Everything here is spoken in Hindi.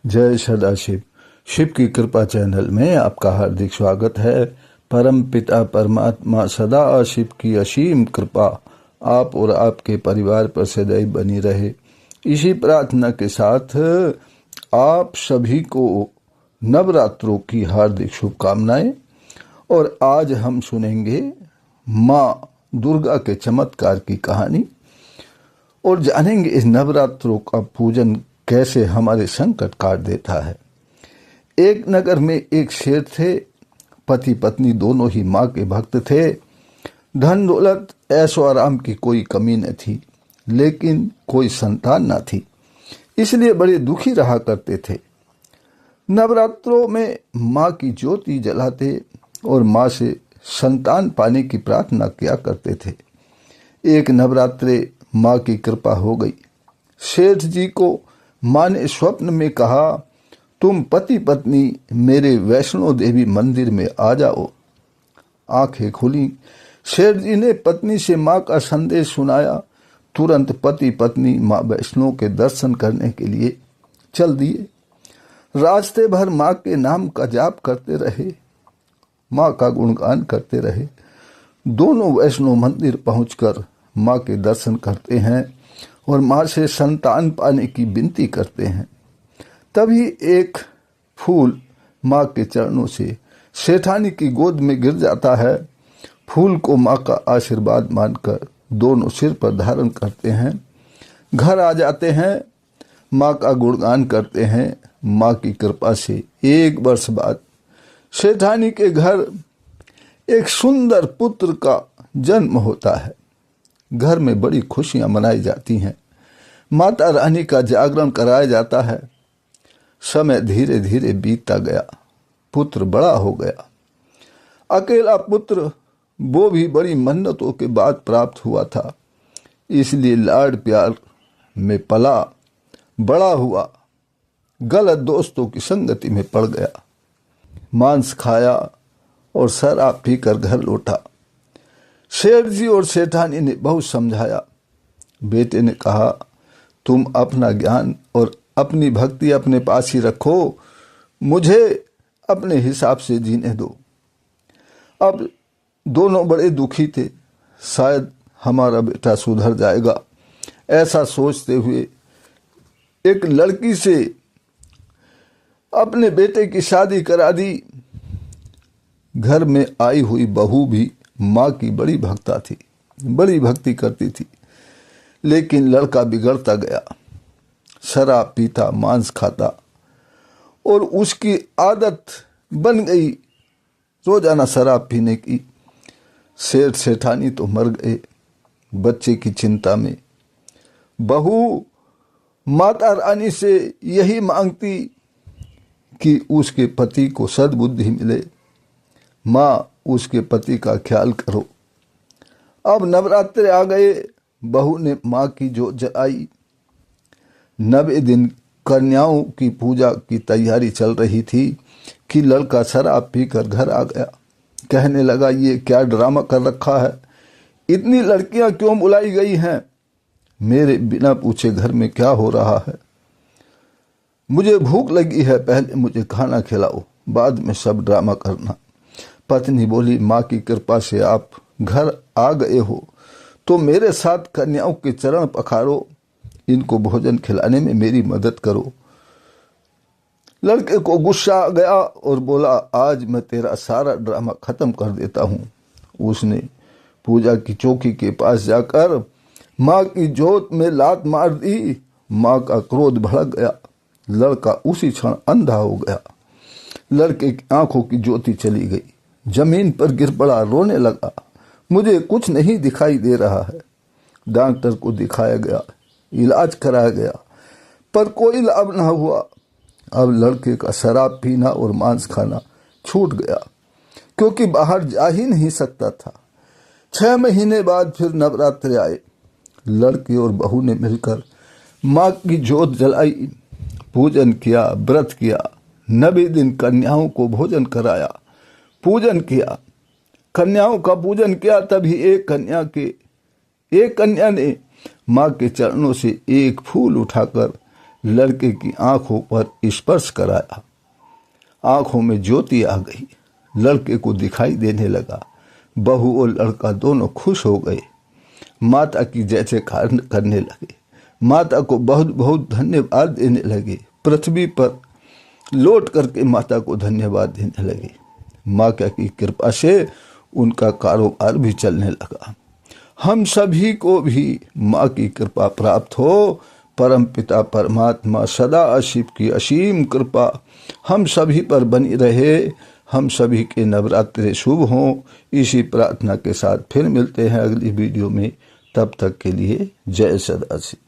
जय सदाशिव। शिव की कृपा चैनल में आपका हार्दिक स्वागत है। परम पिता परमात्मा सदा शिव की असीम कृपा आप और आपके परिवार पर सदैव बनी रहे, इसी प्रार्थना के साथ आप सभी को नवरात्रों की हार्दिक शुभकामनाएं। और आज हम सुनेंगे माँ दुर्गा के चमत्कार की कहानी और जानेंगे इस नवरात्रों का पूजन कैसे हमारे संकट काट देता है। एक नगर में एक शेर थे। पति पत्नी दोनों ही माँ के भक्त थे। धन दौलत ऐशो आराम की कोई कमी न थी, लेकिन कोई संतान न थी, इसलिए बड़े दुखी रहा करते थे। नवरात्रों में माँ की ज्योति जलाते और माँ से संतान पाने की प्रार्थना किया करते थे। एक नवरात्रे माँ की कृपा हो गई। सेठ जी को माँ ने स्वप्न में कहा, तुम पति पत्नी मेरे वैष्णो देवी मंदिर में आ जाओ। आंखें खुली। सेठ जी ने पत्नी से माँ का संदेश सुनाया। तुरंत पति पत्नी माँ वैष्णो के दर्शन करने के लिए चल दिए। रास्ते भर माँ के नाम का जाप करते रहे, माँ का गुणगान करते रहे। दोनों वैष्णो मंदिर पहुंचकर माँ के दर्शन करते हैं और माँ से संतान पाने की विनती करते हैं। तभी एक फूल माँ के चरणों से सेठानी की गोद में गिर जाता है। फूल को माँ का आशीर्वाद मानकर दोनों सिर पर धारण करते हैं। घर आ जाते हैं, माँ का गुणगान करते हैं। माँ की कृपा से 1 वर्ष बाद सेठानी के घर एक सुंदर पुत्र का जन्म होता है। घर में बड़ी खुशियां मनाई जाती हैं। माता रानी का जागरण कराया जाता है। समय धीरे धीरे बीतता गया। पुत्र बड़ा हो गया। अकेला पुत्र, वो भी बड़ी मन्नतों के बाद प्राप्त हुआ था, इसलिए लाड प्यार में पला बड़ा हुआ। गलत दोस्तों की संगति में पड़ गया। मांस खाया और शराब पीकर घर लौटा। शेठ जी और सेठानी ने बहुत समझाया। बेटे ने कहा, तुम अपना ज्ञान और अपनी भक्ति अपने पास ही रखो, मुझे अपने हिसाब से जीने दो। अब दोनों बड़े दुखी थे। शायद हमारा बेटा सुधर जाएगा, ऐसा सोचते हुए एक लड़की से अपने बेटे की शादी करा दी। घर में आई हुई बहू भी माँ की बड़ी भक्ता थी, बड़ी भक्ति करती थी, लेकिन लड़का बिगड़ता गया। शराब पीता, मांस खाता और उसकी आदत बन गई रोजाना शराब पीने की। सेठ सेठानी तो मर गए बच्चे की चिंता में। बहू माता रानी से यही मांगती कि उसके पति को सद्बुद्धि मिले। माँ, उसके पति का ख्याल करो। अब नवरात्रे आ गए। बहू ने माँ की जोत जलाई। 90 दिन कन्याओं की पूजा की तैयारी चल रही थी कि लड़का शराब पीकर घर आ गया। कहने लगा, ये क्या ड्रामा कर रखा है? इतनी लड़कियां क्यों बुलाई गई हैं? मेरे बिना पूछे घर में क्या हो रहा है? मुझे भूख लगी है, पहले मुझे खाना खिलाओ, बाद में सब ड्रामा करना। पत्नी बोली, माँ की कृपा से आप घर आ गए हो तो मेरे साथ कन्याओं के चरण पखारो, इनको भोजन खिलाने में मेरी मदद करो। लड़के को गुस्सा आ गया और बोला, आज मैं तेरा सारा ड्रामा खत्म कर देता हूँ। उसने पूजा की चौकी के पास जाकर माँ की जोत में लात मार दी। माँ का क्रोध भड़क गया। लड़का उसी क्षण अंधा हो गया। लड़के की आंखों की ज्योति चली गई। जमीन पर गिर पड़ा, रोने लगा। मुझे कुछ नहीं दिखाई दे रहा है। डॉक्टर को दिखाया गया, इलाज कराया गया, पर कोई लाभ न हुआ। अब लड़के का शराब पीना और मांस खाना छूट गया, क्योंकि बाहर जा ही नहीं सकता था। 6 महीने बाद फिर नवरात्रे आए। लड़के और बहू ने मिलकर माँ की जोत जलाई, पूजन किया, व्रत किया। 90 दिन कन्याओं को भोजन कराया, पूजन किया। कन्याओं का पूजन किया। तभी एक कन्या ने माँ के चरणों से एक फूल उठाकर लड़के की आंखों पर स्पर्श कराया। आंखों में ज्योति आ गई, लड़के को दिखाई देने लगा। बहू और लड़का दोनों खुश हो गए, माता की जैसे करने लगे, माता को बहुत बहुत धन्यवाद देने लगे, पृथ्वी पर लौट करके माता को धन्यवाद देने लगे। माँ की कृपा से उनका कारोबार भी चलने लगा। हम सभी को भी माँ की कृपा प्राप्त हो। परम पिता परमात्मा सदा शिव की असीम कृपा हम सभी पर बनी रहे। हम सभी के नवरात्रे शुभ हों, इसी प्रार्थना के साथ फिर मिलते हैं अगली वीडियो में। तब तक के लिए जय सदाशिव।